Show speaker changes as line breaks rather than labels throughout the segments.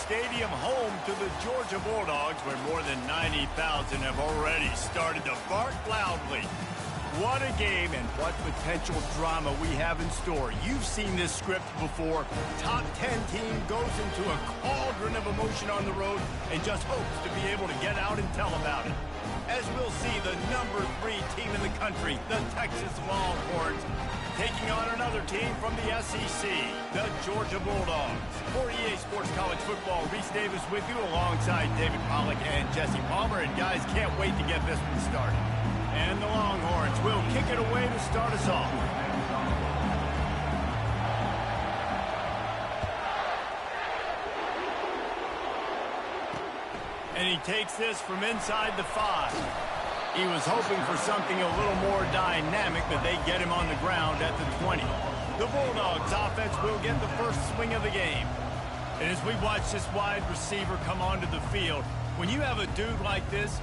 Stadium, home to the Georgia Bulldogs, where more than 90,000 have already started to bark loudly. What a game and what potential drama we have in store. You've seen this script before. Top 10 team goes into a cauldron of emotion on the road and just hopes to be able to get out and tell about it. As we'll see the number 3 team in the country, the Texas Longhorns, taking on another team from the SEC, the Georgia Bulldogs. For EA Sports College Football, Reese Davis with you alongside David Pollack and Jesse Palmer. And guys, can't wait to get this one started. And the Longhorns will kick it away to start us off. And he takes this from inside the 5. He was hoping for something a little more dynamic, but they get him on the ground at the 20. The Bulldogs offense will get the first swing of the game. And as we watch this wide receiver come onto the field, when you have a dude like this,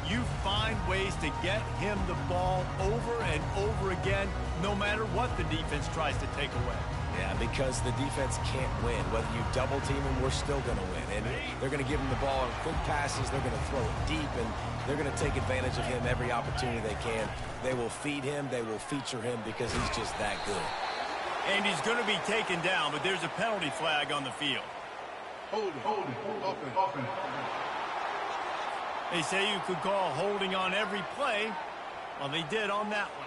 you find ways to get him the ball over and over again, no matter what the defense tries to take away.
Yeah, because the defense can't win. Whether you double team him, we're still going to win. And they're going to give him the ball in quick passes. They're going to throw it deep, and they're going to take advantage of him every opportunity they can. They will feed him. They will feature him because he's just that good.
And he's going to be taken down, but there's a penalty flag on the field.
Hold it.
They say you could call holding on every play. Well, they did on that one.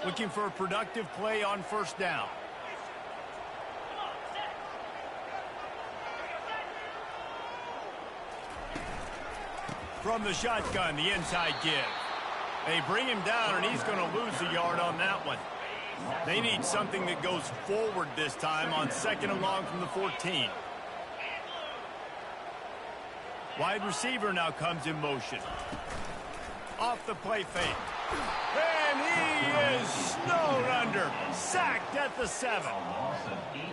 Looking for a productive play on first down. From the shotgun, the inside give. They bring him down, and he's going to lose a yard on that one. They need something that goes forward this time on second and long from the 14. Wide receiver now comes in motion. Off the play fake. And he is snowed under. Sacked at the 7.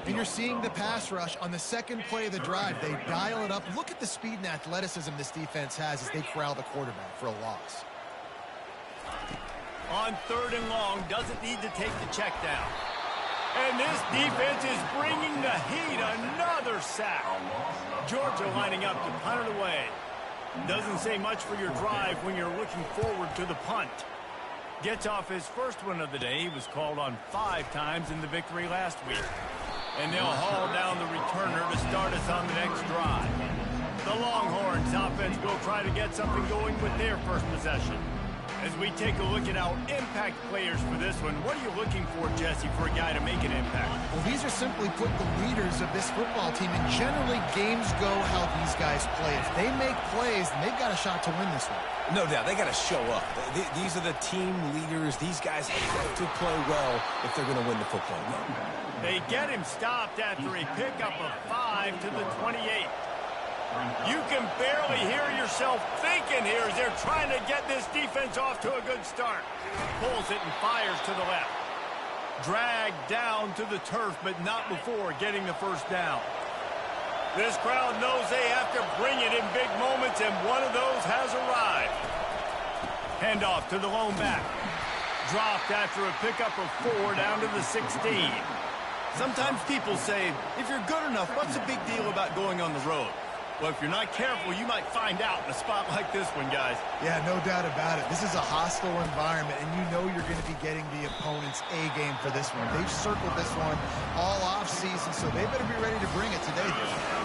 And you're seeing the pass rush on the second play of the drive. They dial it up. Look at the speed and athleticism this defense has as they corral the quarterback for a loss.
On third and long, doesn't need to take the check down. And this defense is bringing the heat. Another sack. Georgia lining up to punt it away. Doesn't say much for your drive when you're looking forward to the punt. Gets off his first one of the day. He was called on 5 times in the victory last week. And they'll haul down the returner to start us on the next drive. The Longhorns offense will try to get something going with their first possession. As we take a look at our impact players for this one, what are you looking for, Jesse, for a guy to make an impact?
Well, these are simply put the leaders of this football team, and generally games go how these guys play. If they make plays, then they've got a shot to win this one.
No doubt, they got to show up. These are the team leaders. These guys have to play well if they're going to win the football game.
They get him stopped after a pickup of 5 to the 28. You can barely hear yourself thinking here as they're trying to get this defense off to a good start. Pulls it and fires to the left. Dragged down to the turf, but not before getting the first down. This crowd knows they have to bring it in big moments, and one of those has arrived. Handoff to the lone back. Dropped after a pickup of 4 down to the 16. Sometimes people say, if you're good enough, what's the big deal about going on the road? Well, if you're not careful, you might find out in a spot like this one, guys.
Yeah, no doubt about it. This is a hostile environment, and you know you're going to be getting the opponent's A-game for this one. They've circled this one all off-season, so they better be ready to bring it today.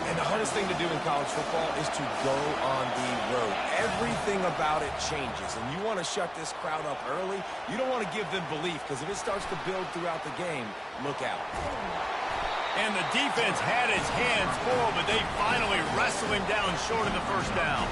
And the hardest thing to do in college football is to go on the road. Everything about it changes, and you want to shut this crowd up early. You don't want to give them belief, because if it starts to build throughout the game, look out.
And the defense had his hands full, but they finally wrestle him down short of the first down.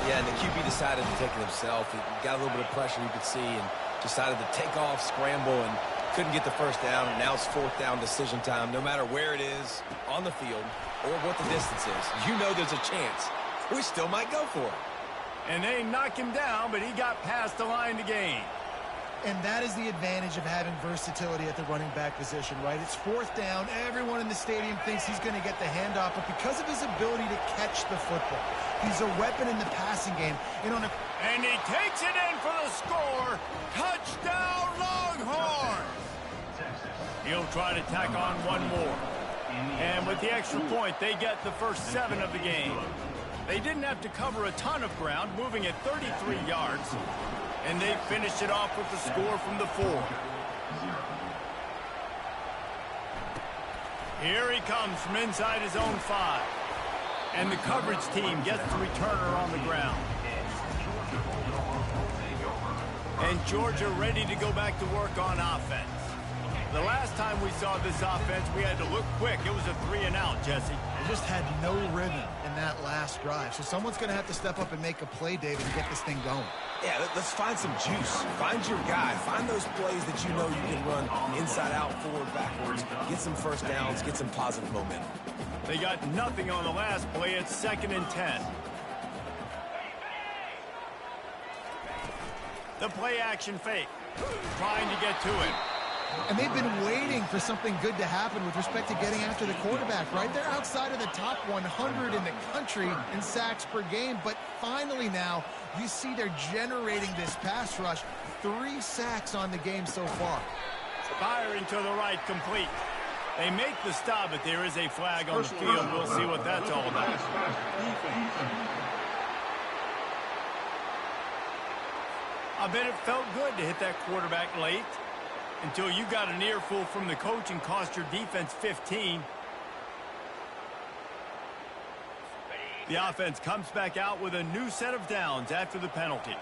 Yeah, and the QB decided to take it himself. He got a little bit of pressure, you could see, and decided to take off, scramble, and couldn't get the first down. And now it's 4th down decision time. No matter where it is on the field or what the distance is, you know there's a chance. We still might go for it.
And they knock him down, but he got past the line to gain.
And that is the advantage of having versatility at the running back position, right? It's 4th down. Everyone in the stadium thinks he's going to get the handoff, but because of his ability to catch the football, he's a weapon in the passing game.
And he takes it in for the score. Touchdown, Longhorns! He'll try to tack on one more. And with the extra point, they get the first 7 of the game. They didn't have to cover a ton of ground, moving at 33 yards. And they finished it off with the score from the 4. Here he comes from inside his own 5. And the coverage team gets the returner on the ground. And Georgia ready to go back to work on offense. The last time we saw this offense, we had to look quick. It was a 3-and-out, Jesse.
They just had no rhythm in that last drive. So someone's going to have to step up and make a play, David, and get this thing going.
Yeah, let's find some juice. Find your guy. Find those plays that you know you can run inside out, forward, backwards. Get some first downs. Get some positive momentum.
They got nothing on the last play. It's 2nd and 10. The play action fake. Trying to get to him.
And they've been waiting for something good to happen with respect to getting after the quarterback, right? They're outside of the top 100 in the country in sacks per game, but finally now you see they're generating this pass rush. 3 sacks on the game so far.
Firing to the right, complete. They make the stop, but there is a flag on the field. We'll see what that's all about. I bet it felt good to hit that quarterback late until you got an earful from the coach and cost your defense 15. The offense comes back out with a new set of downs after the penalty.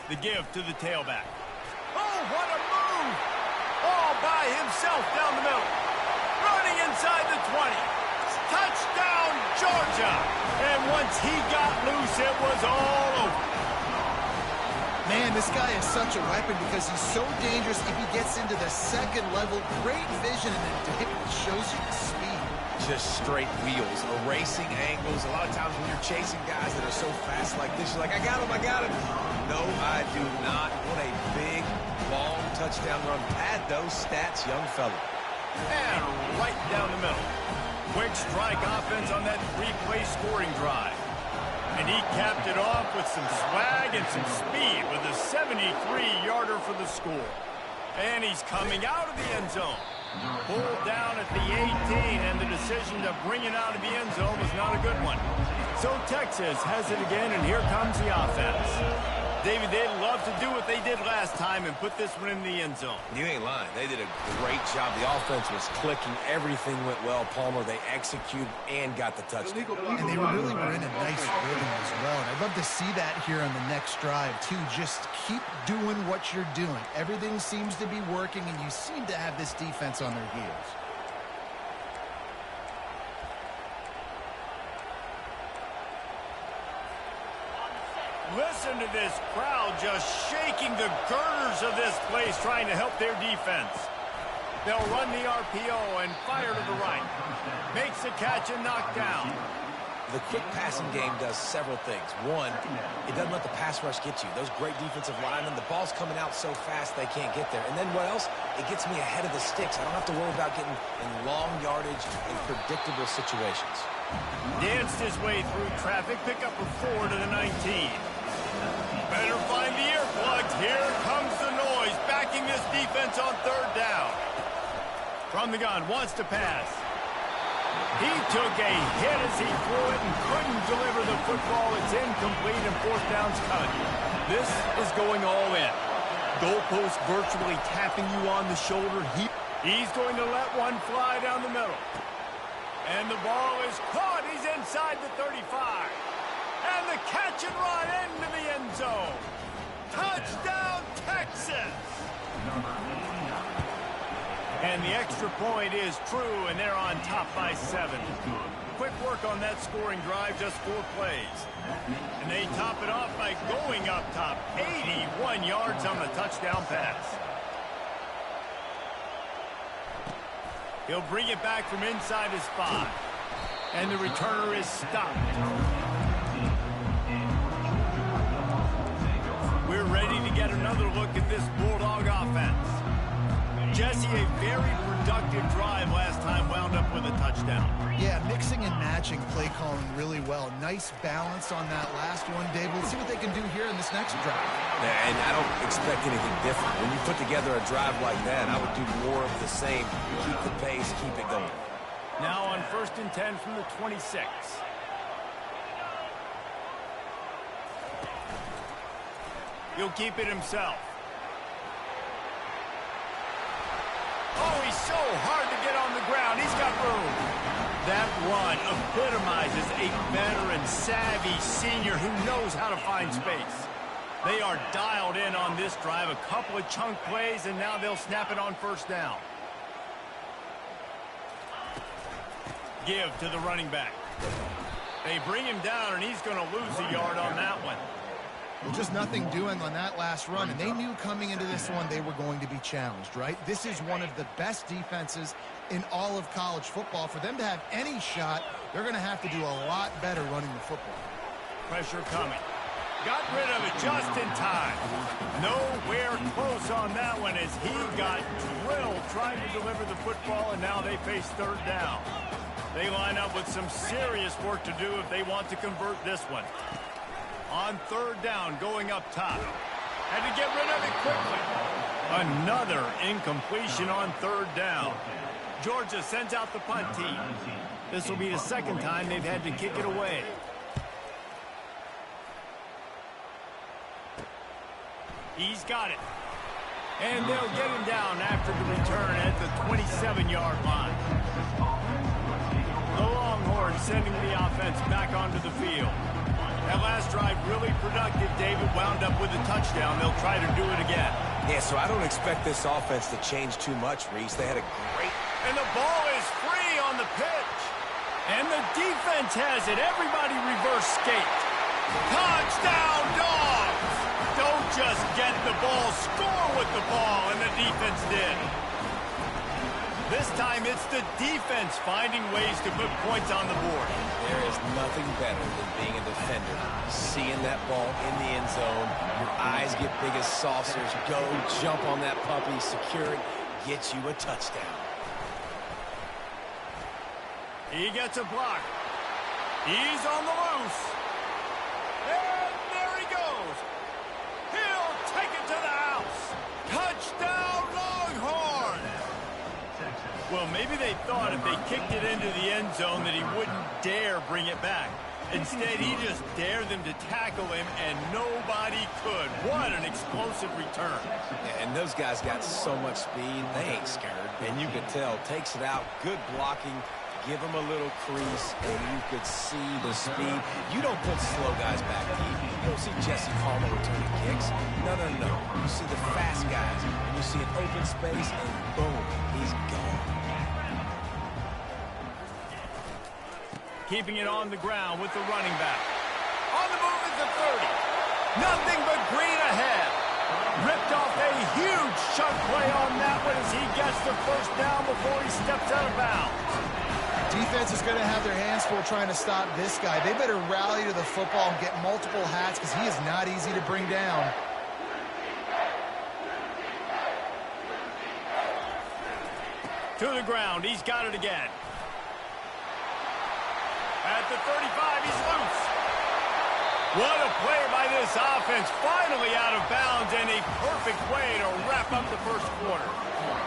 The give to the tailback. Oh, what a move! All by himself down the middle. Running inside the 20. Touchdown, Georgia! And once he got loose, it was all over.
Man, this guy is such a weapon because he's so dangerous if he gets into the second level. Great vision, and it shows you the speed.
Just straight wheels, erasing angles. A lot of times when you're chasing guys that are so fast like this, you're like, I got him, I got him. No, I do not. What a big, long touchdown run. Pad those stats, young fella.
And right down the middle. Quick strike offense on that 3-play scoring drive. And he capped it off with some swag and some speed with a 73-yarder for the score. And he's coming out of the end zone. Pulled down at the 18, and the decision to bring it out of the end zone was not a good one. So Texas has it again, and here comes the offense. David, they'd love to do what they did last time and put this one in the end zone.
You ain't lying. They did a great job. The offense was clicking. Everything went well. Palmer, they executed and got the touchdown.
And they really were in a nice rhythm as well. And I'd love to see that here on the next drive, too. Just keep doing what you're doing. Everything seems to be working, and you seem to have this defense on their heels.
Listen to this crowd just shaking the girders of this place trying to help their defense. They'll run the RPO and fire to the right. Makes a catch and knocked down.
The quick passing game does several things. One, it doesn't let the pass rush get you. Those great defensive linemen, the ball's coming out so fast they can't get there. And then what else? It gets me ahead of the sticks. I don't have to worry about getting in long yardage and predictable situations.
Danced his way through traffic, pick up a 4 to the 19. Better find the earplugs. Here comes the noise, backing this defense on 3rd down. From the gun, wants to pass. He took a hit as he threw it and couldn't deliver the football. It's incomplete and 4th down's cut. This is going all in. Goalpost virtually tapping you on the shoulder. He's going to let one fly down the middle. And the ball is caught. He's inside the 35. And the catch and run into the end zone. Touchdown, Texas! And the extra point is true, and they're on top by 7. Quick work on that scoring drive, just 4 plays. And they top it off by going up top. 81 yards on the touchdown pass. He'll bring it back from inside his 5. And the returner is stopped. We're ready to get another look at this Bulldog offense. Jesse, a very productive drive last time wound up with a touchdown.
Yeah, mixing and matching play calling really well. Nice balance on that last one, Dave. We'll see what they can do here in this next drive.
Yeah, and I don't expect anything different. When you put together a drive like that, I would do more of the same. Keep the pace, keep it going.
Now on 1st and 10 from the 26. He'll keep it himself. Oh, he's so hard to get on the ground. He's got room. That run epitomizes a veteran, savvy senior who knows how to find space. They are dialed in on this drive. A couple of chunk plays, and now they'll snap it on 1st down. Give to the running back. They bring him down, and he's going to lose a yard on that one.
Well, just nothing doing on that last run, and they knew coming into this one they were going to be challenged, right? This is one of the best defenses in all of college football. For them to have any shot, they're going to have to do a lot better running the football.
Pressure coming. Got rid of it just in time. Nowhere close on that one as he got drilled trying to deliver the football, and now they face 3rd down. They line up with some serious work to do if they want to convert this one. On 3rd down, going up top. Had to get rid of it quickly. Another incompletion on 3rd down. Georgia sends out the punt team. This will be the 2nd time they've had to kick it away. He's got it. And they'll get him down after the return at the 27-yard line. The Longhorns sending the offense back onto the field. That last drive really productive. David wound up with a touchdown. They'll try to do it again.
Yeah, so I don't expect this offense to change too much, Reese. They had a great...
And the ball is free on the pitch. And the defense has it. Everybody reverse skate. Touchdown, Dogs! Don't just get the ball, score with the ball, and the defense did. This time it's the defense finding ways to put points on the board.
There is nothing better than being a defender. Seeing that ball in the end zone, your eyes get big as saucers. Go, jump on that puppy, secure it, get you a touchdown.
He gets a block. He's on the loose. And there he goes. He'll take it to the house. Touchdown, Longhorn! Well, maybe they thought if they kicked it into the end zone that he wouldn't dare bring it back. Instead, he just dared them to tackle him, and nobody could. What an explosive return.
Yeah, and those guys got so much speed, they ain't scared. And you could tell, takes it out, good blocking, give him a little crease, and you could see the speed. You don't put slow guys back deep. You don't see Jesse Palmer returning kicks. No. You see the fast guys, and you see an open space, and boom, he's gone.
Keeping it on the ground with the running back. On the move is the 30. Nothing but green ahead. Ripped off a huge chunk play on that one as he gets the 1st down before he steps out of bounds.
Defense is going to have their hands full trying to stop this guy. They better rally to the football and get multiple hats because he is not easy to bring down.
To the ground. He's got it again. At the 35, he's loose. What a play by this offense. Finally out of bounds and a perfect way to wrap up the 1st quarter.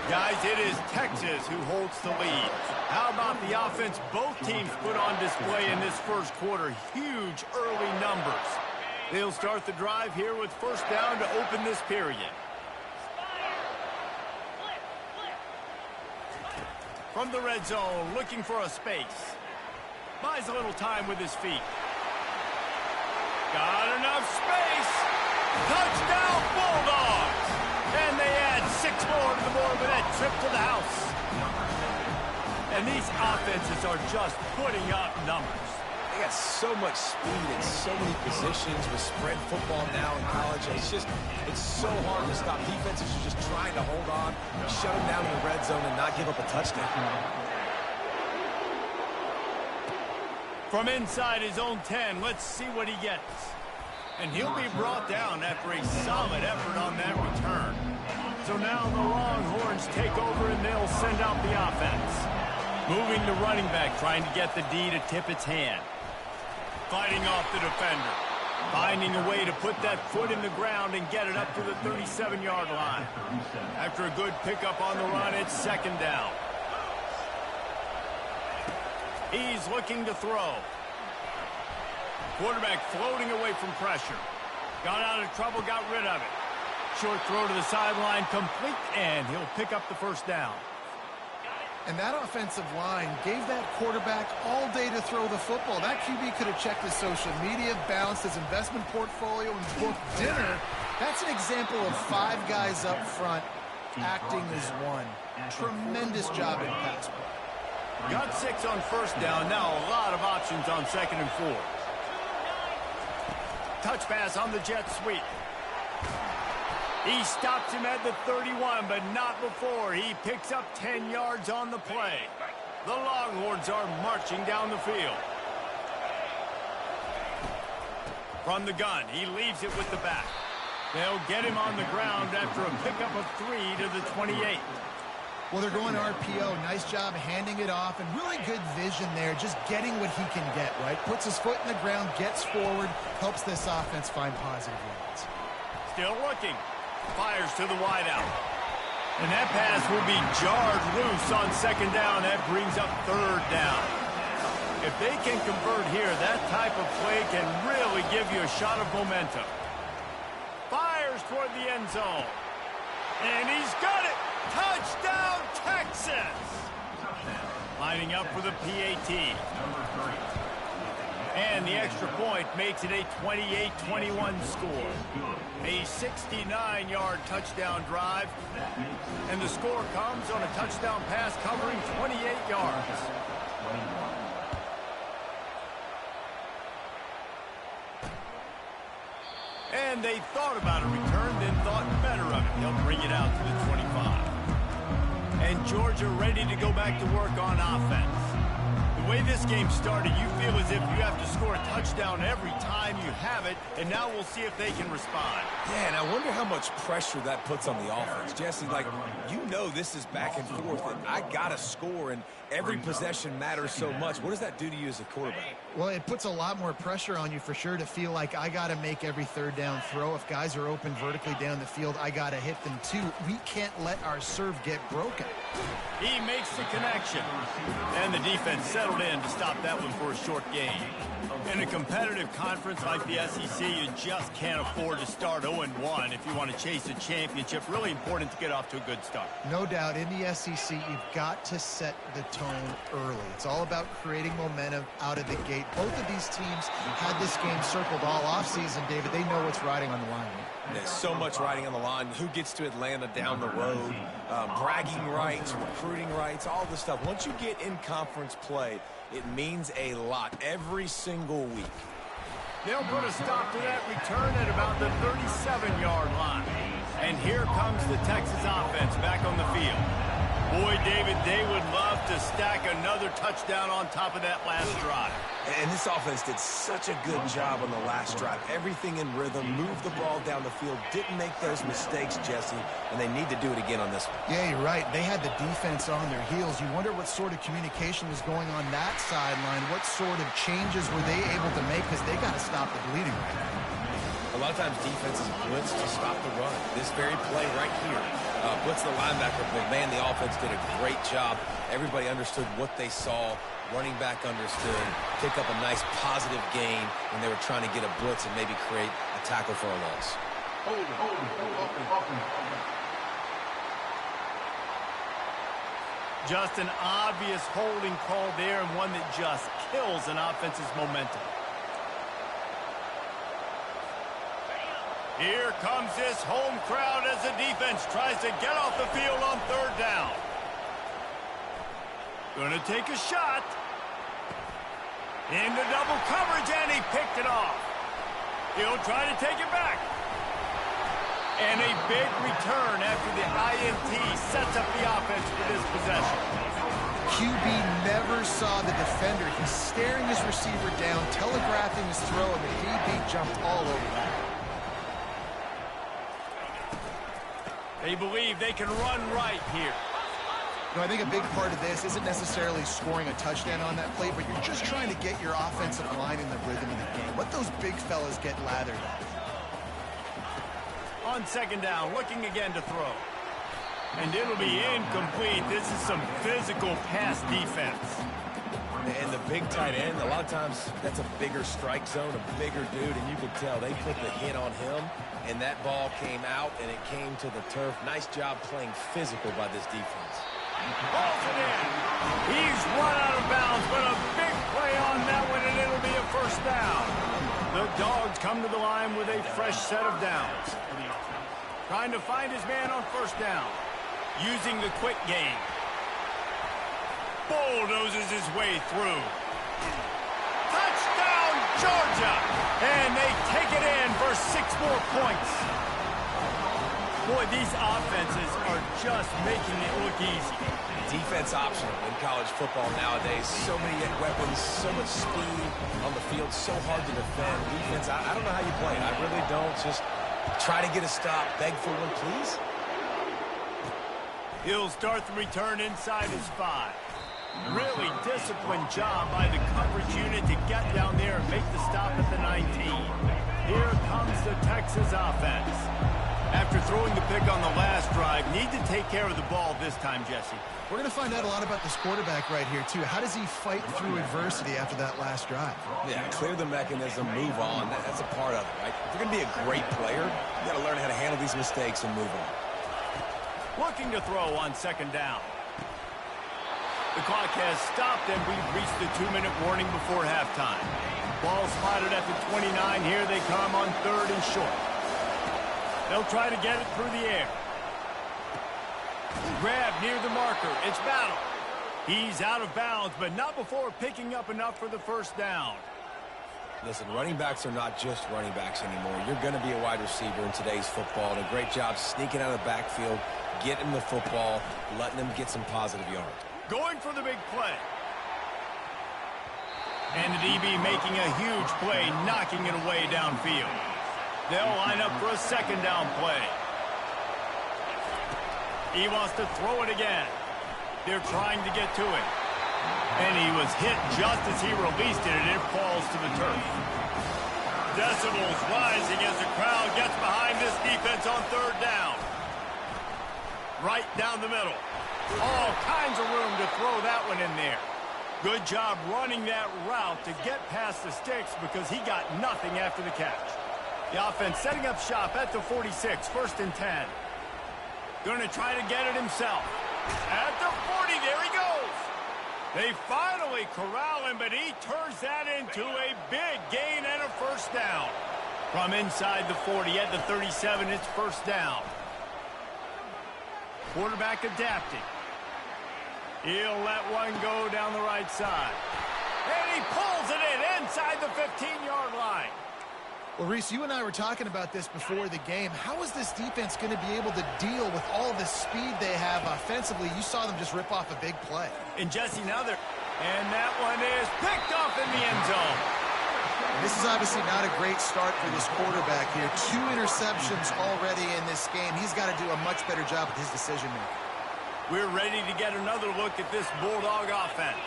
Guys, it is Texas who holds the lead. How about the offense both teams put on display in this 1st quarter? Huge early numbers. They'll start the drive here with 1st down to open this period. From the red zone, looking for a space. Buys a little time with his feet. Got enough space. Touchdown, Bulldogs. And they add 6 more to the board with that trip to the house. And these offenses are just putting up numbers.
They got so much speed in so many positions with spread football now in college. It's so hard to stop. Defenses are just trying to hold on, shut them down in the red zone, and not give up a touchdown.
From inside his own 10, let's see what he gets. And he'll be brought down after a solid effort on that return. So now the Longhorns take over and they'll send out the offense. Moving the running back, trying to get the D to tip its hand. Fighting off the defender. Finding a way to put that foot in the ground and get it up to the 37-yard line. After a good pickup on the run, it's second down. He's looking to throw. Quarterback floating away from pressure. Got out of trouble, got rid of it. Short throw to the sideline, complete, and he'll pick up the first down.
And that offensive line gave that quarterback all day to throw the football. That QB could have checked his social media, balanced his investment portfolio, and booked dinner. That's an example of 5 guys up front acting as one. Tremendous job in pass play.
Got 6 on first down. Now a lot of options on second and 4. Touch pass on the jet sweep. He stops him at the 31, but not before. He picks up 10 yards on the play. The Longhorns are marching down the field. From the gun, he leaves it with the back. They'll get him on the ground after a pickup of 3 to the 28.
Well, they're going RPO. Nice job handing it off, and really good vision there, just getting what he can get, right? Puts his foot in the ground, gets forward, helps this offense find positive yards.
Still looking. Fires to the wideout. And that pass will be jarred loose on second down. That brings up third down. If they can convert here, that type of play can really give you a shot of momentum. Fires toward the end zone. And he's got it. Touchdown, Texas! Lining up for the PAT. And the extra point makes it a 28-21 score. A 69-yard touchdown drive. And the score comes on a touchdown pass covering 28 yards. And they thought about a return, then thought better of it. They'll bring it out to the 25. And Georgia ready to go back to work on offense. The way this game started, you feel as if you have to score a touchdown every time you have it, and now we'll see if they can respond.
Yeah, and I wonder how much pressure that puts on the offense. Jesse, like, you know this is back and forth, and I got to score, and every possession matters so much. What does that do to you as a quarterback?
Well, it puts a lot more pressure on you for sure to feel like I got to make every third down throw. If guys are open vertically down the field, I got to hit them too. We can't let our serve get broken.
He makes the connection. And the defense settled in to stop that one for a short gain. In a competitive conference like the SEC, you just can't afford to start 0-1 if you want to chase a championship. Really important to get off to a good start.
No doubt, in the SEC, you've got to set the tone early. It's all about creating momentum out of the gate. Both of these teams had this game circled all offseason, David. They know what's riding on the line.
There's so much riding on the line. Who gets to Atlanta down the road? Bragging rights, recruiting rights, all this stuff. Once you get in conference play, it means a lot every single week.
They'll put a stop to that return at about the 37-yard line. And here comes the Texas offense back on the field. Boy, David, they would love to stack another touchdown on top of that last drive.
And this offense did such a good job on the last drive. Everything in rhythm, moved the ball down the field, didn't make those mistakes, Jesse, and they need to do it again on this one.
Yeah, you're right. They had the defense on their heels. You wonder what sort of communication was going on that sideline. What sort of changes were they able to make, because they got to stop the bleeding right now.
A lot of times defenses blitz to stop the run. This very play right here, blitz the linebacker, but man, the offense did a great job. Everybody understood what they saw. Running back understood. Pick up a nice positive gain when they were trying to get a blitz and maybe create a tackle for a loss.
Just an obvious holding call there, and one that just kills an offense's momentum. Here comes this home crowd as the defense tries to get off the field on third down. Gonna take a shot. Into double coverage, and he picked it off. He'll try to take it back. And a big return after the INT sets up the offense for this possession.
QB never saw the defender. He's staring his receiver down, telegraphing his throw, and the DB jumped all over that.
They believe they can run right here.
I think a big part of this isn't necessarily scoring a touchdown on that play, but you're just trying to get your offensive line in the rhythm of the game. Let those big fellas get lathered up.
On second down, looking again to throw. And it'll be incomplete. This is some physical pass defense.
And the big tight end, a lot of times that's a bigger strike zone, a bigger dude, and you could tell they put the hit on him, and that ball came out, and it came to the turf. Nice job playing physical by this defense.
Balls it in. He's run out of bounds, but a big play on that one, and it'll be a first down. The Dogs come to the line with a fresh set of downs. Trying to find his man on first down. Using the quick game. Bulldozes his way through. Touchdown, Georgia! And they take it in for 6 more points. Boy, these offenses are just making it look easy.
Defense optional in college football nowadays. So many weapons, so much speed on the field, so hard to defend. Defense, I don't know how you play it. I really don't. Just try to get a stop, beg for one, please.
He'll start the return inside his 5. Really disciplined job by the coverage unit to get down there and make the stop at the 19. Here comes the Texas offense. After throwing the pick on the last drive, need to take care of the ball this time, Jesse.
We're going to find out a lot about this quarterback right here, too. How does he fight through adversity after that last drive?
Yeah, clear the mechanism, move on. That's a part of it, right? If you're going to be a great player, you got to learn how to handle these mistakes and move on.
Looking to throw on second down. The clock has stopped, and we've reached the 2-minute warning before halftime. Ball spotted at the 29. Here they come on 3rd and short. They'll try to get it through the air. Grab near the marker. It's Battle. He's out of bounds, but not before picking up enough for the first down.
Listen, running backs are not just running backs anymore. You're going to be a wide receiver in today's football, and a great job sneaking out of the backfield, getting the football, letting them get some positive yards.
Going for the big play. And the DB making a huge play, knocking it away downfield. They'll line up for a second down play. He wants to throw it again. They're trying to get to it. And he was hit just as he released it, and it falls to the turf. Decibels rising as the crowd gets behind this defense on 3rd down. Right down the middle. All kinds of room to throw that one in there. Good job running that route to get past the sticks because he got nothing after the catch. The offense setting up shop at the 46, 1st and 10. Going to try to get it himself. At the 40, there he goes. They finally corral him, but he turns that into a big gain and a first down. From inside the 40 at the 37, it's first down. Quarterback adapting. He'll let one go down the right side. And he pulls it in inside the 15-yard line.
Well, Reese, you and I were talking about this before the game. How is this defense going to be able to deal with all the speed they have offensively? You saw them just rip off a big play.
And Jesse, now they're... And that one is picked off in the end zone.
And this is obviously not a great start for this quarterback here. 2 interceptions already in this game. He's got to do a much better job with his decision-making.
We're ready to get another look at this Bulldog offense.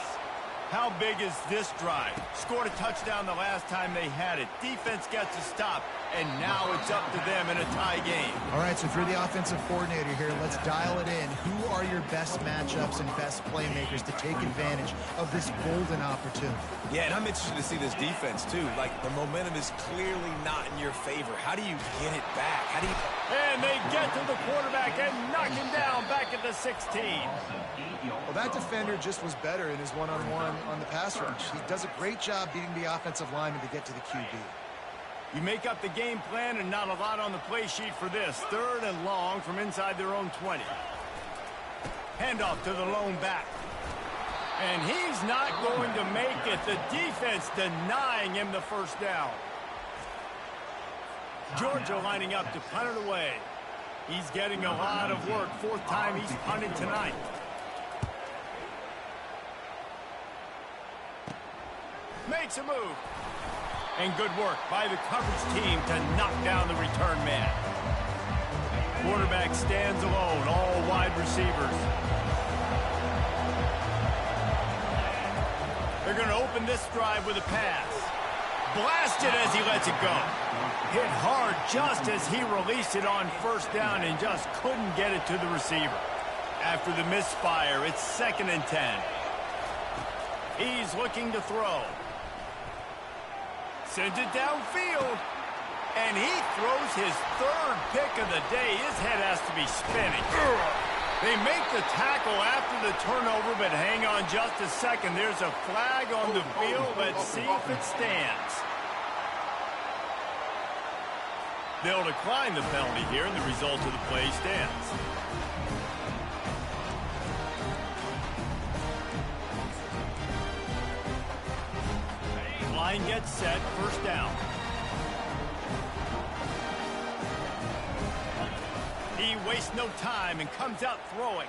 How big is this drive? Scored a touchdown the last time they had it. Defense gets a stop, and now it's up to them in a tie game.
All right, so if you're the offensive coordinator here, let's dial it in. Who are your best matchups and best playmakers to take advantage of this golden opportunity?
Yeah, and I'm interested to see this defense, too. Like, the momentum is clearly not in your favor. How do you get it back? How do you...
And they get to the quarterback and knock him down back at the 16.
Well, that defender just was better in his one-on-one on the pass rush. He does a great job beating the offensive lineman to get to the QB.
You make up the game plan and not a lot on the play sheet for this. 3rd and long from inside their own 20. Handoff to the lone back. And he's not going to make it. The defense denying him the first down. Georgia lining up to punt it away. He's getting a lot of work. 4th time he's punted tonight. Makes a move. And good work by the coverage team to knock down the return man. Quarterback stands alone, all wide receivers. They're going to open this drive with a pass. Blasted as he lets it go. Hit hard just as he released it on first down and just couldn't get it to the receiver. After the misfire, it's 2nd and 10. He's looking to throw. Sends it downfield. And he throws his 3rd pick of the day. His head has to be spinning. They make the tackle after the turnover, but hang on just a second. There's a flag on the field. Let's see if it stands. They'll decline the penalty here, and the result of the play stands. Line gets set, 1st down. He wastes no time and comes out throwing.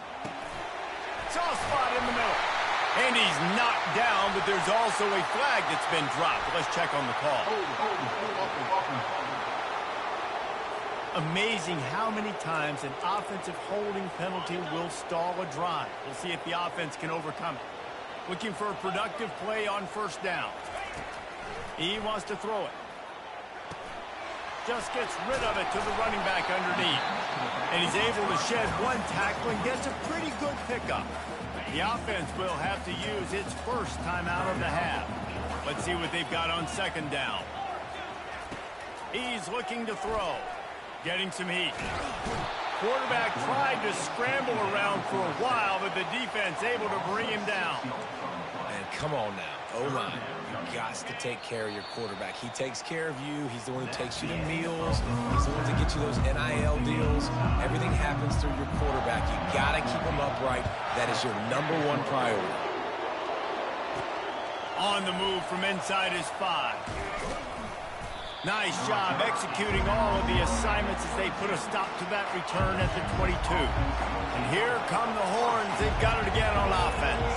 Soft spot in the middle. And he's knocked down, but there's also a flag that's been dropped. Let's check on the call. Amazing how many times an offensive holding penalty will stall a drive. We'll see if the offense can overcome it. Looking for a productive play on 1st down. He wants to throw it. Just gets rid of it to the running back underneath. And he's able to shed one tackle and gets a pretty good pickup. The offense will have to use its 1st timeout of the half. Let's see what they've got on 2nd down. He's looking to throw. Getting some heat. Quarterback tried to scramble around for a while, but the defense able to bring him down.
And come on now. Oh, my. You've got to take care of your quarterback. He takes care of you. He's the one who takes you to meals. He's the one to get you those NIL deals. Everything happens through your quarterback. You got to keep him upright. That is your #1 priority.
On the move from inside his 5. Nice job executing all of the assignments as they put a stop to that return at the 22. And here come the horns. They've got it again on offense.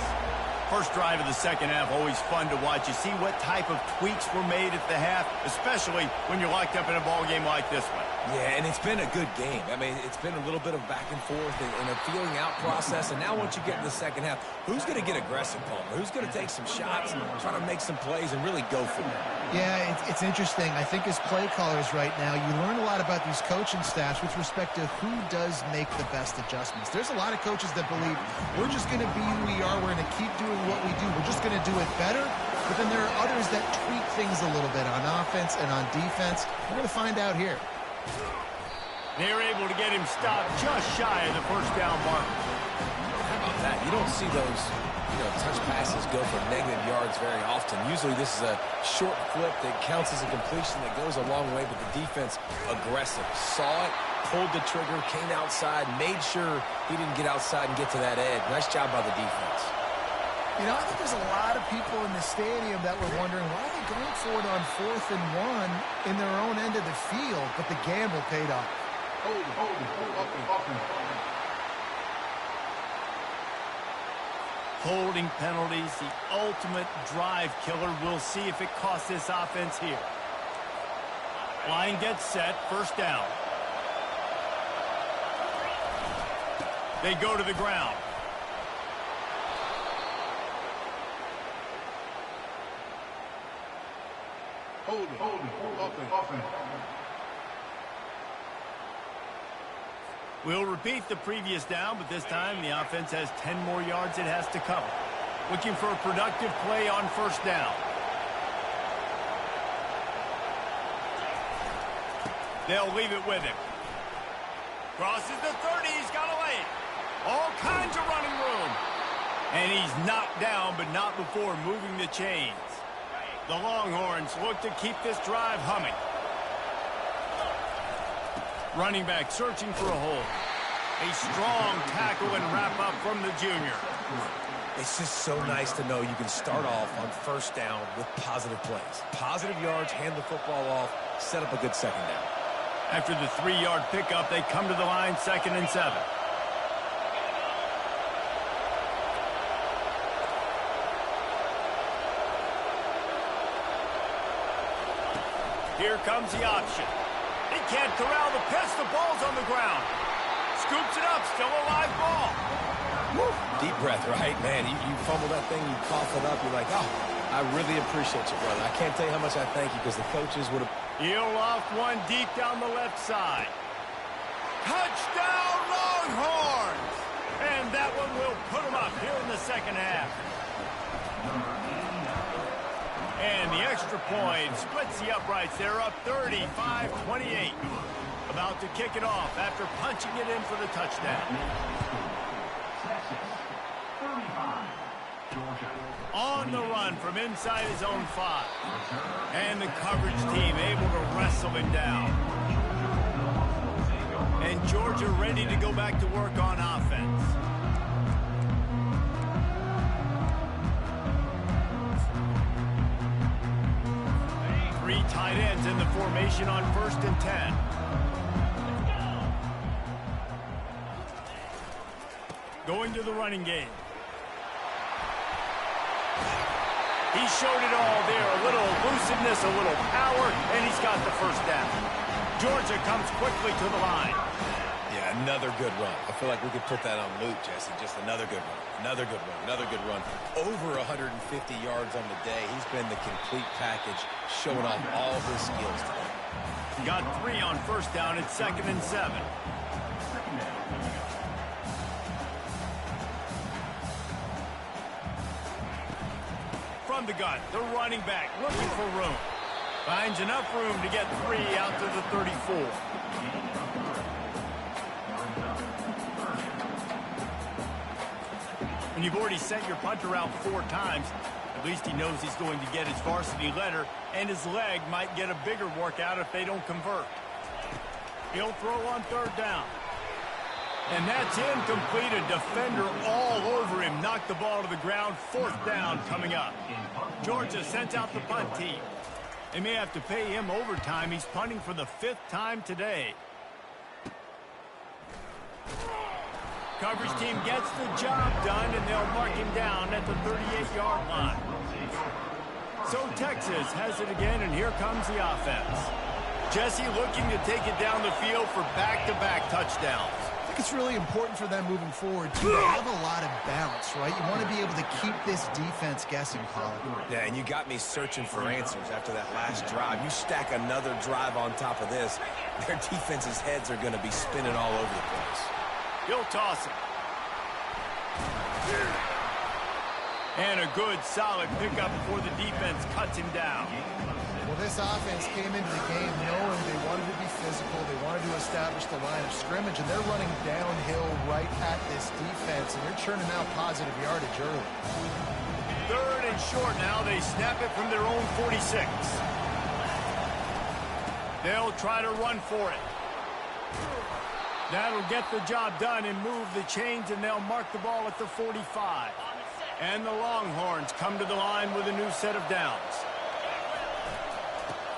First drive of the 2nd half, always fun to watch. You see what type of tweaks were made at the half, especially when you're locked up in a ball game like this one.
Yeah, and it's been a good game. I mean, it's been a little bit of back and forth and a feeling out process. And now once you get in the 2nd half, who's going to get aggressive, Palmer? Who's going to take some shots and try to make some plays and really go for it?
Yeah, it's interesting. I think as play callers right now, you learn a lot about these coaching staffs with respect to who does make the best adjustments. There's a lot of coaches that believe we're just going to be who we are. We're going to keep doing what we do. We're just going to do it better. But then there are others that tweak things a little bit on offense and on defense. We're going to find out here.
They're able to get him stopped just shy of the 1st down mark.
How about that? You don't see those touch passes go for negative yards very often. Usually this is a short flip that counts as a completion that goes a long way, but the defense aggressive. Saw it, pulled the trigger, came outside, made sure he didn't get outside and get to that edge. Nice job by the defense.
You know, I think there's a lot of people in the stadium that were wondering why are they going for it on 4th and 1 in their own end of the field, but the gamble paid off.
Holding penalties, the ultimate drive killer. We'll see if it costs this offense here. Line gets set, 1st down. They go to the ground.
Hold it. Offense.
We'll repeat the previous down, but this time the offense has 10 more yards it has to cover. Looking for a productive play on 1st down. They'll leave it with him. Crosses the 30, he's got a lane. All kinds of running room. And he's knocked down, but not before moving the chains. The Longhorns look to keep this drive humming. Running back searching for a hole. A strong tackle and wrap up from the junior.
It's just so nice to know you can start off on 1st down with positive plays. Positive yards, hand the football off, set up a good 2nd down.
After the 3-yard pickup, they come to the line, 2nd and 7. Here comes the option. He can't corral the pitch. The ball's on the ground. scoops it up. Still a live ball.
Woo. Deep breath, right? Man, you fumble that thing, you cough it up, you're like, oh, I really appreciate you, brother. I can't tell you how much I thank you because the coaches would have...
He'll off one deep down the left side. Touchdown, Longhorns! And that one will put them up here in the second half. And the extra point splits the uprights. They're up 35-28. About to kick it off after punching it in for the touchdown. On the run from inside his own 5. And the coverage team able to wrestle him down. And Georgia ready to go back to work on offense. Three tight ends in the formation on 1st and 10. Going to the running game. He showed it all there. A little elusiveness, a little power, and he's got the first down. Georgia comes quickly to the line.
Yeah, another good run. I feel like we could put that on loop, Jesse. Just another good run. Another good run. Another good run. Over 150 yards on the day. He's been the complete package, showing off all his skills today.
He got 3 on 1st down. It's 2nd and 7. From the gun, the running back looking for room. Finds enough room to get 3 out to the 34. When you've already sent your punter out 4 times, at least he knows he's going to get his varsity letter, and his leg might get a bigger workout if they don't convert. He'll throw on 3rd down. And that's incomplete. A defender all over him. Knocked the ball to the ground. 4th down coming up. Georgia sends out the punt team. They may have to pay him overtime. He's punting for the 5th time today. Coverage team gets the job done, and they'll mark him down at the 38-yard line. So Texas has it again, and here comes the offense. Jesse looking to take it down the field for back-to-back touchdowns.
I think it's really important for them moving forward to have a lot of balance, right? You want to be able to keep this defense guessing, Colin.
Yeah, and you got me searching for answers after that last drive. You stack another drive on top of this, their defense's heads are going to be spinning all over the place.
He'll toss it. And a good, solid pickup before the defense cuts him down.
Well, this offense came into the game knowing they wanted to be physical, they wanted to establish the line of scrimmage, and they're running downhill right at this defense, and they're churning out positive yardage early.
3rd and short now. They snap it from their own 46. They'll try to run for it. That'll get the job done and move the chains, and they'll mark the ball at the 45. And the Longhorns come to the line with a new set of downs.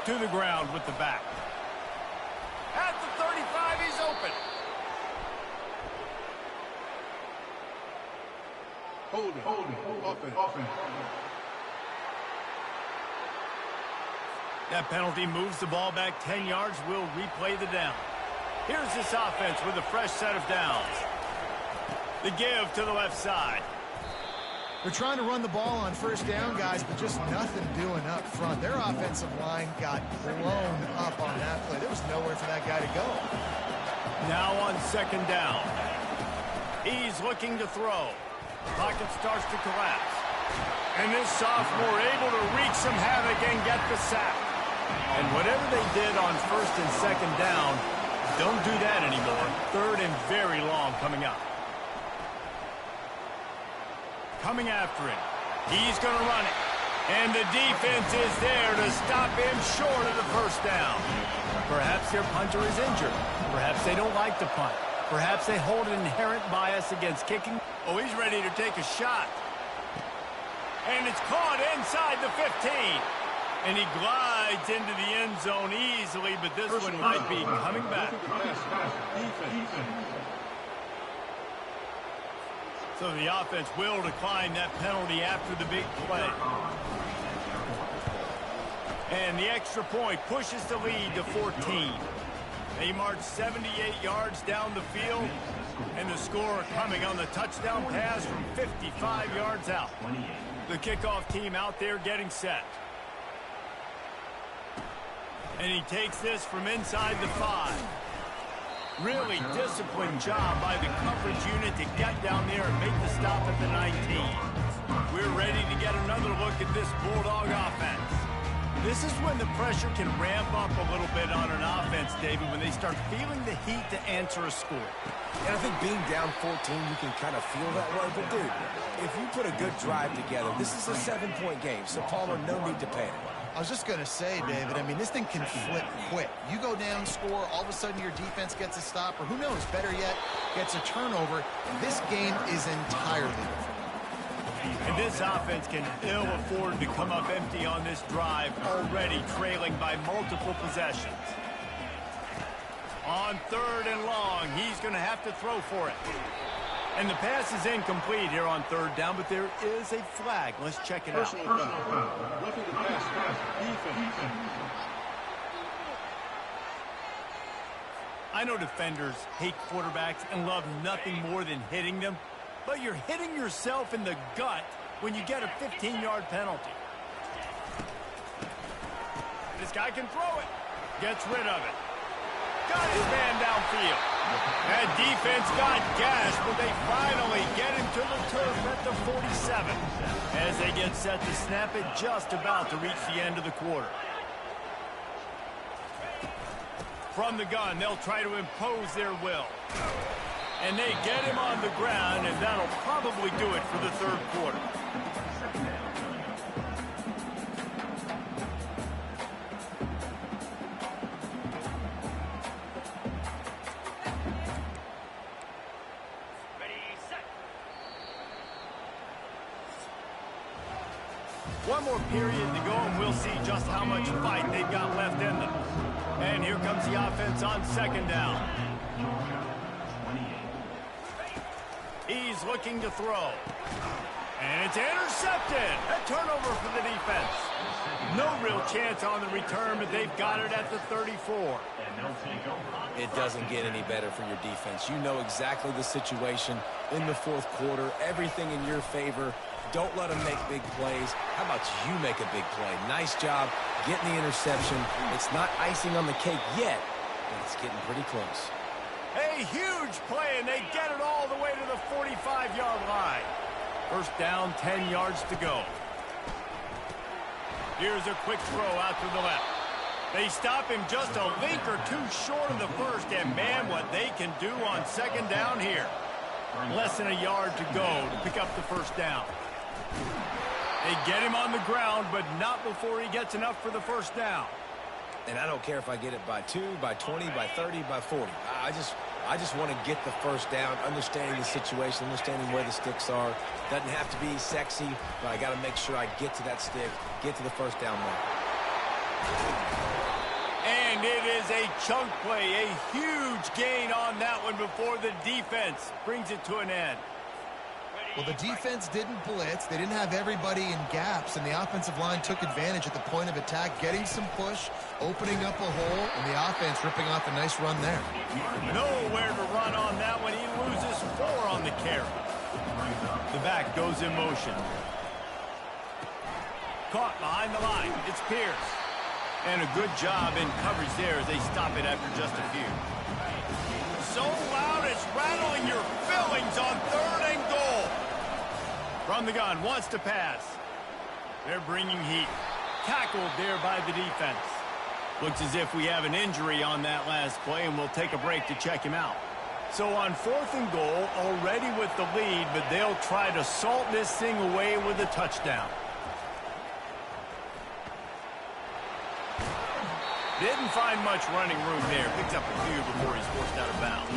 To the ground with the back. At the 35, he's open.
Hold it. Offense.
That penalty moves the ball back 10 yards. We'll replay the down. Here's this offense with a fresh set of downs. The give to the left side.
They're trying to run the ball on 1st down, guys, but just nothing doing up front. Their offensive line got blown up on that play. There was nowhere for that guy to go.
Now on 2nd down. He's looking to throw. Pocket starts to collapse. And this sophomore able to wreak some havoc and get the sack. And whatever they did on 1st and 2nd down, don't do that anymore. 3rd and very long coming up. Coming after him. He's going to run it. And the defense is there to stop him short of the 1st down. Perhaps their punter is injured. Perhaps they don't like to punt. Perhaps they hold an inherent bias against kicking. Oh, he's ready to take a shot. And it's caught inside the 15. And he glides into the end zone easily, but this one might be coming back. So the offense will decline that penalty after the big play. And the extra point pushes the lead to 14. They march 78 yards down the field, and the score coming on the touchdown pass from 55 yards out. The kickoff team out there getting set. And he takes this from inside the 5. Really disciplined job by the coverage unit to get down there and make the stop at the 19. We're ready to get another look at this Bulldog offense. This is when the pressure can ramp up a little bit on an offense, David, when they start feeling the heat to answer a score.
And I think being down 14, you can kind of feel that way. But, dude, if you put a good drive together, this is a 7-point game, so Palmer, no need to panic.
I was just going to say, David, I mean, this thing can flip quick. You go down, score, all of a sudden your defense gets a stop, or who knows, better yet, gets a turnover. This game is entirely different.
And this offense can ill afford to come up empty on this drive, already trailing by multiple possessions. On 3rd and long, he's going to have to throw for it. And the pass is incomplete here on 3rd down, but there is a flag. Let's check it out.
Personal foul. Roughing the pass. Defense.
I know defenders hate quarterbacks and love nothing more than hitting them, but you're hitting yourself in the gut when you get a 15-yard penalty. This guy can throw it. Gets rid of it. Got his man downfield. That defense got gashed, but they finally get him to the turf at the 47 as they get set to snap it, just about to reach the end of the quarter. From the gun, they'll try to impose their will. And they get him on the ground, and that'll probably do it for the 3rd quarter. One more period to go, and we'll see just how much fight they've got left in them. And here comes the offense on 2nd down. He's looking to throw. And it's intercepted. A turnover for the defense. No real chance on the return, but they've got it at the 34.
It doesn't get any better for your defense. You know exactly the situation in the 4th quarter. Everything in your favor. Don't let them make big plays. How about you make a big play? Nice job getting the interception. It's not icing on the cake yet, but it's getting pretty close.
A huge play, and they get it all the way to the 45-yard line. 1st down, 10 yards to go. Here's a quick throw out to the left. They stop him just a link or two short of the 1st, and man, what they can do on 2nd down here. Less than a yard to go to pick up the 1st down. They get him on the ground, but not before he gets enough for the 1st down.
And I don't care if I get it by 2, by 20, by 30, by 40. I just want to get the 1st down, understanding the situation, understanding where the sticks are. Doesn't have to be sexy, but I got to make sure I get to that stick, get to the 1st down mark.
And it is a chunk play, a huge gain on that one before the defense brings it to an end.
Well, the defense didn't blitz. They didn't have everybody in gaps, and the offensive line took advantage at the point of attack, getting some push, opening up a hole, and the offense ripping off a nice run there.
Nowhere to run on that one. He loses 4 on the carry. The back goes in motion. Caught behind the line. It's Pierce. And a good job in coverage there as they stop it after just a few. So loud it's rattling your fillings on 3rd and goal. From the gun, wants to pass. They're bringing heat. Tackled there by the defense. Looks as if we have an injury on that last play, and we'll take a break to check him out. So on 4th and goal, already with the lead, but they'll try to salt this thing away with a touchdown. Didn't find much running room there. Picks up a few before he's forced out of bounds.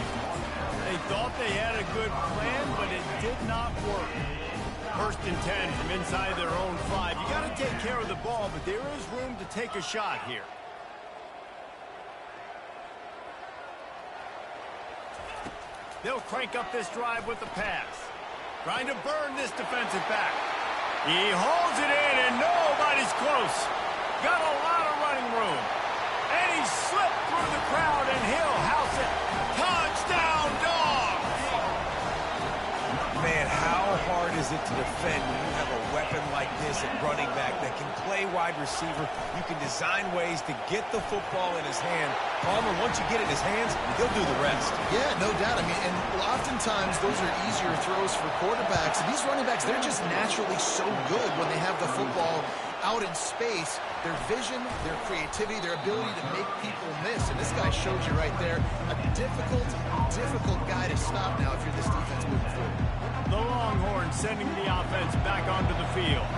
They thought they had a good plan, but it did not work. 1st and 10 from inside their own 5. You got to take care of the ball, but there is room to take a shot here. They'll crank up this drive with the pass. Trying to burn this defensive back. He holds it in, and nobody's close. Got a lot of running room. And he slipped through the crowd, and he'll
is it to defend when you have a weapon like this at running back that can play wide receiver? You can design ways to get the football in his hand. Palmer, once you get it in his hands, he'll do the rest.
Yeah, no doubt. I mean, and oftentimes those are easier throws for quarterbacks. And these running backs, they're just naturally so good when they have the football out in space. Their vision, their creativity, their ability to make people miss. And this guy showed you right there a difficult guy to stop now if you're this defense moving forward.
The Longhorns sending the offense back onto the field.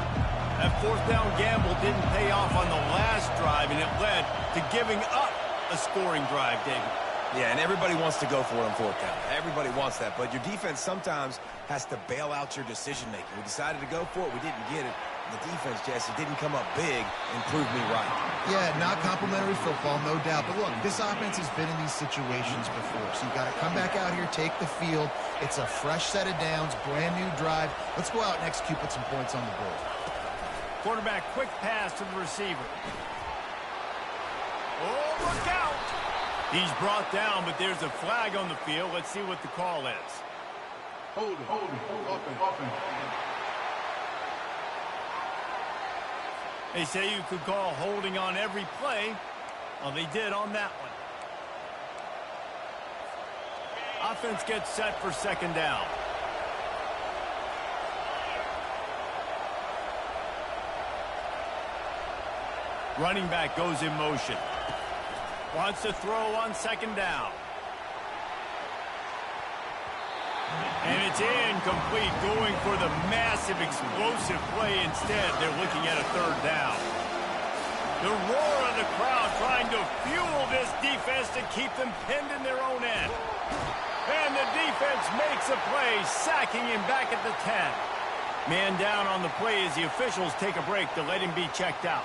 That fourth down gamble didn't pay off on the last drive, and it led to giving up a scoring drive, David.
Yeah, and everybody wants to go for it on fourth down. Everybody wants that, but your defense sometimes has to bail out your decision-making. We decided to go for it. We didn't get it. The defense, Jesse, didn't come up big and prove me right.
Yeah, not complimentary football, no doubt. But look, this offense has been in these situations before. So you got to come back out here, take the field. It's a fresh set of downs, brand new drive. Let's go out and execute, put some points on the board.
Quarterback, quick pass to the receiver. Oh, look out! He's brought down, but there's a flag on the field. Let's see what the call is.
Hold it. Offense.
They say you could call holding on every play. Well, they did on that one. Offense gets set for second down. Running back goes in motion. Wants to throw on second down. And it's incomplete, going for the massive explosive play instead. They're looking at a third down. The roar of the crowd trying to fuel this defense to keep them pinned in their own end. And the defense makes a play, sacking him back at the 10. Man down on the play as the officials take a break to let him be checked out.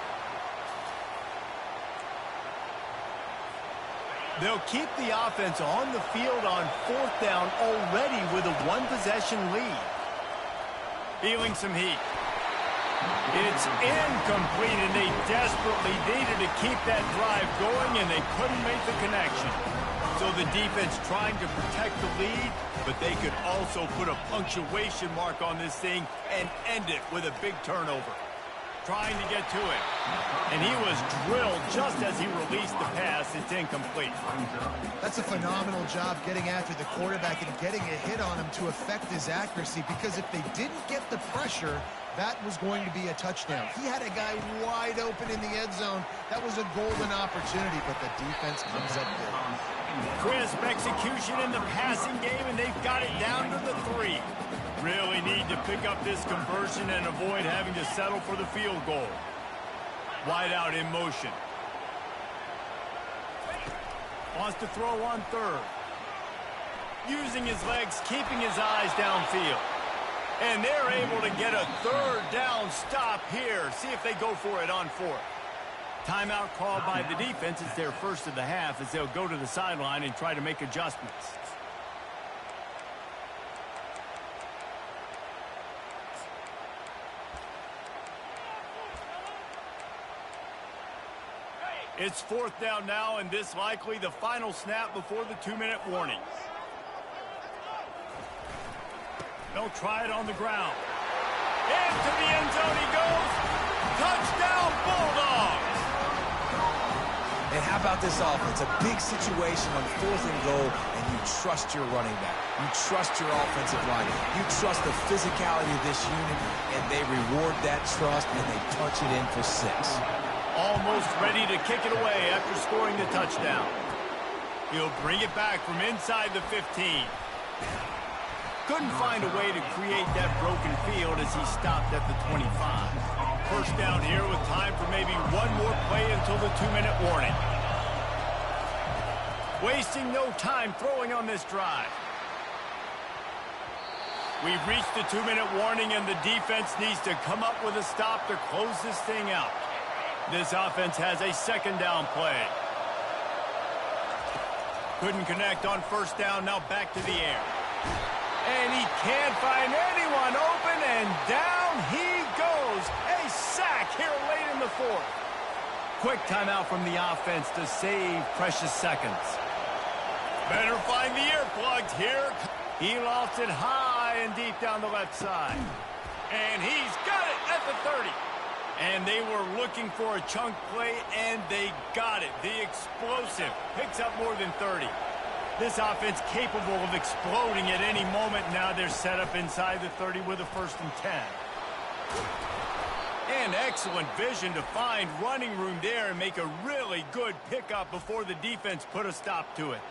They'll keep the offense on the field on fourth down already with a one-possession lead. Feeling some heat. It's incomplete, and they desperately needed to keep that drive going, and they couldn't make the connection. So the defense trying to protect the lead, but they could also put a punctuation mark on this thing and end it with a big turnover. Trying to get to it. And he was drilled just as he released the pass. It's incomplete.
That's a phenomenal job getting after the quarterback and getting a hit on him to affect his accuracy, because if they didn't get the pressure, that was going to be a touchdown. He had a guy wide open in the end zone. That was a golden opportunity, but the defense comes up big.
Crisp execution in the passing game, and they've got it down to the 3. Really need to pick up this conversion and avoid having to settle for the field goal. Wide out in motion. Wants to throw on third. Using his legs, keeping his eyes downfield. And they're able to get a third down stop here. See if they go for it on fourth. Timeout called by the defense. It's their first of the half as they'll go to the sideline and try to make adjustments. It's fourth down now, and this likely the final snap before the 2-minute warning. They'll try it on the ground. Into the end zone he goes. Touchdown, Bulldogs!
And how about this offense? A big situation on fourth and goal, and you trust your running back. You trust your offensive line. You trust the physicality of this unit, and they reward that trust, and they punch it in for 6.
Almost ready to kick it away after scoring the touchdown. He'll bring it back from inside the 15. Couldn't find a way to create that broken field as he stopped at the 25. First down here with time for maybe one more play until the 2-minute warning. Wasting no time throwing on this drive. We've reached the 2-minute warning, and the defense needs to come up with a stop to close this thing out. This offense has a second down play. Couldn't connect on first down, now back to the air. And he can't find anyone open, and down he goes. A sack here late in the fourth. Quick timeout from the offense to save precious seconds. Better find the earplugs here. He lofts it high and deep down the left side. And he's got it at the 30. And they were looking for a chunk play, and they got it. The explosive picks up more than 30. This offense capable of exploding at any moment. Now they're set up inside the 30 with a 1st and 10. And excellent vision to find running room there and make a really good pickup before the defense put a stop to it.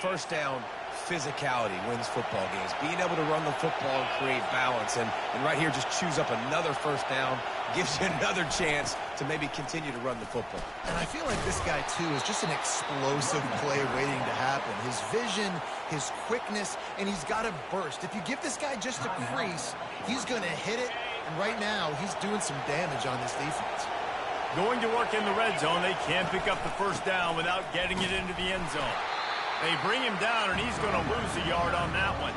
First down, physicality wins football games. Being able to run the football and create balance. And right here, just choose up another first down. Gives you another chance to maybe continue to run the football.
And I feel like this guy, too, is just an explosive play waiting to happen. His vision, his quickness, and he's got a burst. If you give this guy just a crease, he's going to hit it. And right now, he's doing some damage on this defense.
Going to work in the red zone. They can't pick up the first down without getting it into the end zone. They bring him down, and he's going to lose a yard on that one.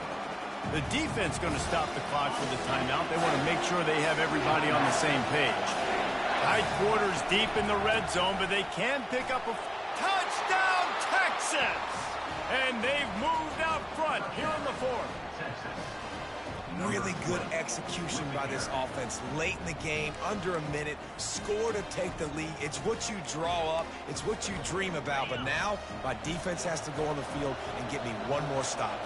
The defense going to stop the clock for the timeout. They want to make sure they have everybody on the same page. Tight quarters deep in the red zone, but they can pick up a touchdown, Texas! And they've moved out front here in the 4th.
Really good execution by this offense late in the game, under a minute, score to take the lead. It's what you draw up. It's what you dream about. But now my defense has to go on the field and get me one more stop.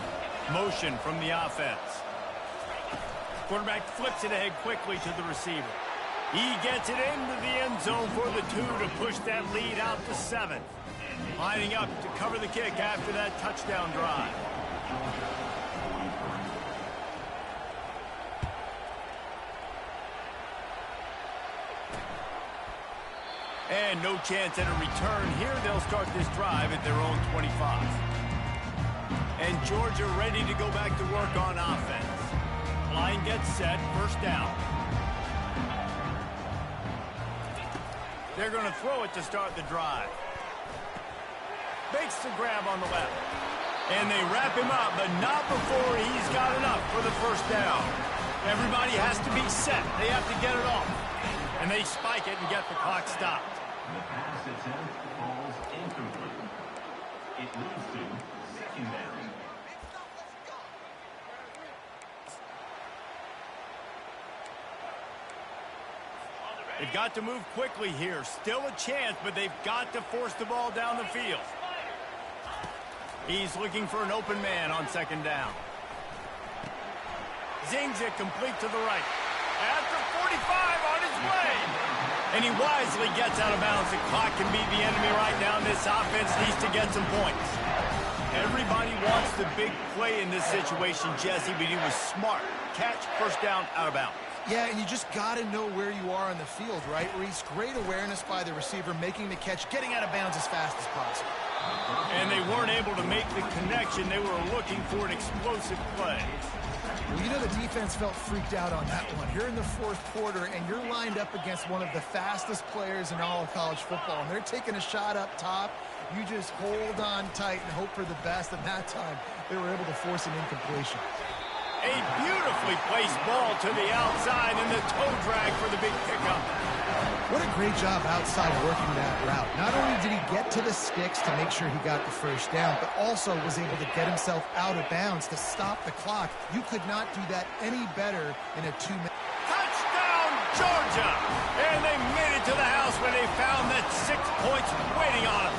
Motion from the offense. Quarterback flips it ahead quickly to the receiver. He gets it into the end zone for the 2 to push that lead out to 7. Lining up to cover the kick after that touchdown drive. And no chance at a return here. They'll start this drive at their own 25. And Georgia ready to go back to work on offense. Line gets set, first down. They're going to throw it to start the drive. Makes the grab on the left. And they wrap him up, but not before he's got enough for the first down. Everybody has to be set. They have to get it off. And they spike it and get the clock stopped.
The pass attempt falls incomplete. It leads to 2nd down.
They've got to move quickly here. Still a chance, but they've got to force the ball down the field. He's looking for an open man on 2nd down. Zings it complete to the right. At the 45 on his way. And he wisely gets out of bounds. The clock can beat the enemy right now. This offense needs to get some points. Everybody wants the big play in this situation, Jesse, but he was smart. Catch, first down, out of bounds.
Yeah, and you just got to know where you are on the field, right, Reese? Great awareness by the receiver, making the catch, getting out of bounds as fast as possible.
And they weren't able to make the connection. They were looking for an explosive play.
Well, you know the defense felt freaked out on that one. You're in the 4th quarter, and you're lined up against one of the fastest players in all of college football, and they're taking a shot up top. You just hold on tight and hope for the best, and that time they were able to force an incompletion.
A beautifully placed ball to the outside, and the toe drag for the big pickup.
What a great job outside working that route. Not only did he get to the sticks to make sure he got the first down, but also was able to get himself out of bounds to stop the clock. You could not do that any better in a 2-minute.
Touchdown, Georgia! And they made it to the house when they found that 6 points waiting on them.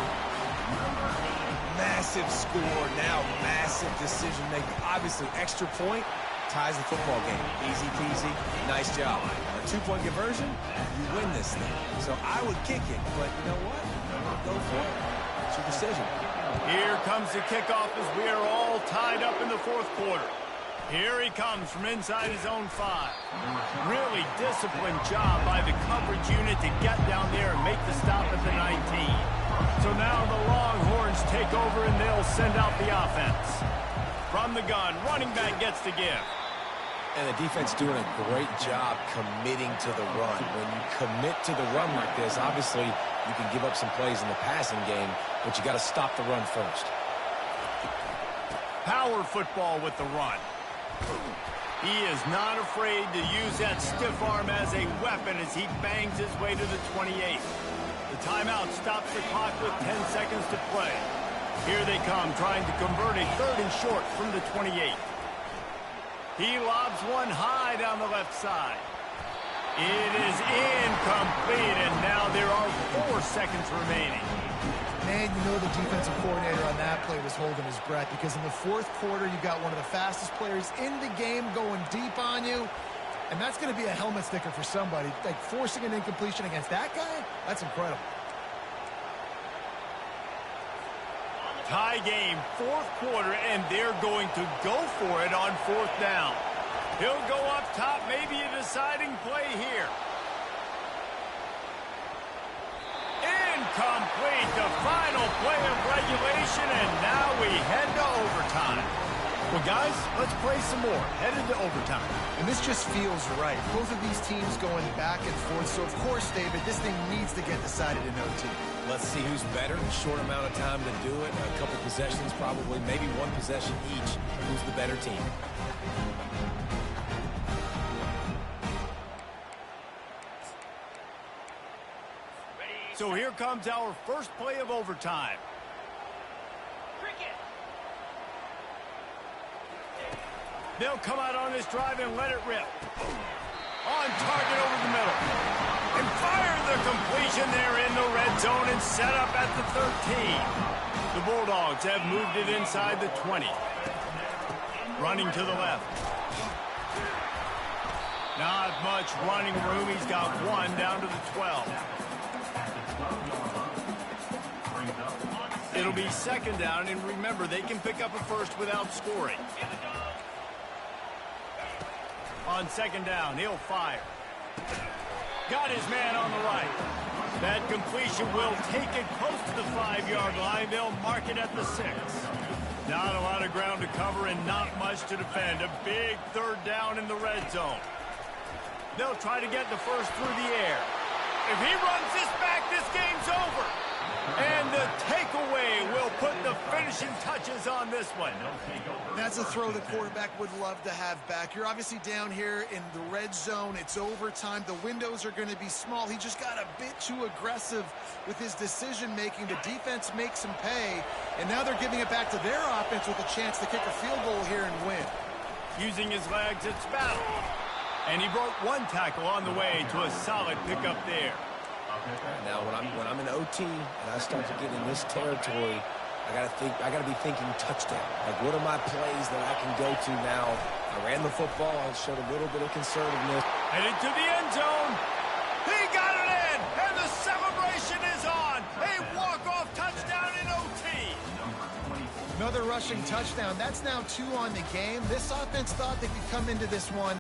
Massive score, now massive decision making. Obviously, extra point ties the football game. Easy peasy, nice job. A 2-point conversion, you win this thing. So I would kick it, but you know what? Go for it. It's your decision.
Here comes the kickoff as we are all tied up in the 4th quarter. Here he comes from inside his own 5. Really disciplined job by the coverage unit to get down there and make the stop at the 19. So now the Longhorns take over and they'll send out the offense. From the gun, running back gets the give.
And the defense doing a great job committing to the run. When you commit to the run like this, obviously you can give up some plays in the passing game, but you got to stop the run first.
Power football with the run. He is not afraid to use that stiff arm as a weapon as he bangs his way to the 28. The timeout stops the clock with 10 seconds to play. Here they come, trying to convert a 3rd and short from the 28. He lobs one high down the left side. It is incomplete, and now there are 4 seconds remaining.
Man, you know the defensive coordinator on that play was holding his breath, because in the fourth quarter, you got one of the fastest players in the game going deep on you, and that's going to be a helmet sticker for somebody. Like, forcing an incompletion against that guy, that's incredible.
Tie game, fourth quarter, and they're going to go for it on 4th down. He'll go up top, maybe a deciding play here. Incomplete, the final play of regulation, and now we head to overtime. Well, guys, let's play some more. Headed to overtime.
And this just feels right. Both of these teams going back and forth. So, of course, David, this thing needs to get decided in OT.
Let's see who's better. A short amount of time to do it. A couple possessions, probably, maybe one possession each. Who's the better team?
So here comes our first play of overtime. They'll come out on this drive and let it rip. On target over the middle. And fire the completion there in the red zone and set up at the 13. The Bulldogs have moved it inside the 20. Running to the left. Not much running room. He's got 1 down to the 12. It'll be 2nd down, and remember, they can pick up a first without scoring. On 2nd down, he'll fire. Got his man on the right. That completion will take it close to the 5-yard line. They'll mark it at the 6. Not a lot of ground to cover and not much to defend. A big 3rd down in the red zone. They'll try to get the first through the air. If he runs this back, this game's over. And the takeaway will put the finishing touches on this one.
That's a throw the quarterback would love to have back. You're obviously down here in the red zone. It's overtime. The windows are going to be small. He just got a bit too aggressive with his decision-making. The defense makes him pay, and now they're giving it back to their offense with a chance to kick a field goal here and win.
Using his legs, it's battle. And he broke 1 tackle on the way to a solid pickup there.
Now, when I'm in OT and I start to get in this territory, I gotta be thinking touchdown. Like, what are my plays that I can go to now? I ran the football. I showed a little bit of conservativeness.
Headed to the end zone. He got it in, and the celebration is on. A walk-off touchdown in OT.
Another rushing touchdown. That's now 2 on the game. This offense thought they could come into this one